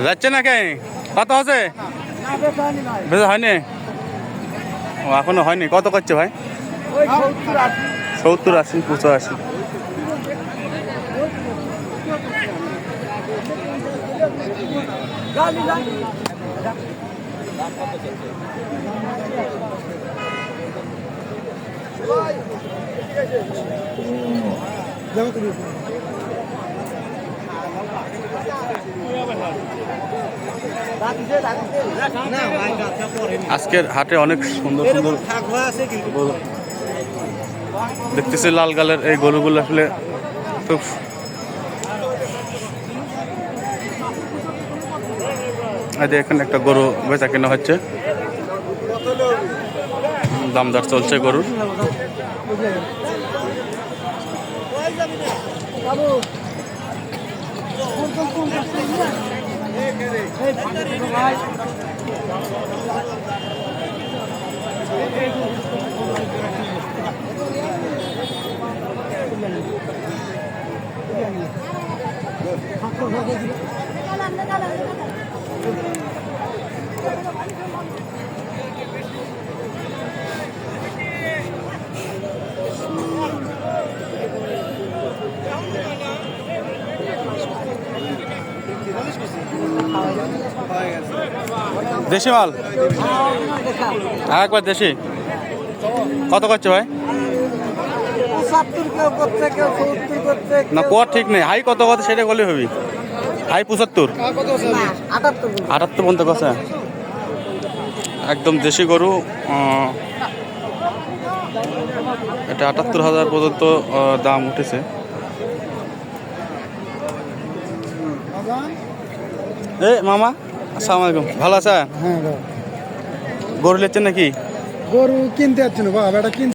যাচ্ছে না কে? কত আছে? বেশি হয়নি? ও এখনো হয়নি। কত করছে ভাই? 70, 80, 85। আজকের হাটে অনেক সুন্দর সুন্দর দেখতেছি। লাল গালের এই গরুগুলো আসলে খুব এখানে একটা গরু বেচা কেনা হচ্ছে, দামদার চলছে গরুর। দেশি মাল একবার দেশি। কত করছে ভাই? না কোয়া ঠিক নেই। হাই কত কত সেটা বলে হবি। হাই 75, 78 পর্যন্ত কথা। একদম দেশি গরু। এটা 78,000 পর্যন্ত দাম উঠেছে। এ মামা আসসালামু আলাইকুম, ভালো আছে? হ্যাঁ, গরু নিচ্ছেন নাকি? গরু কিনতে যাচ্ছি না বাবা, এটা কিনতে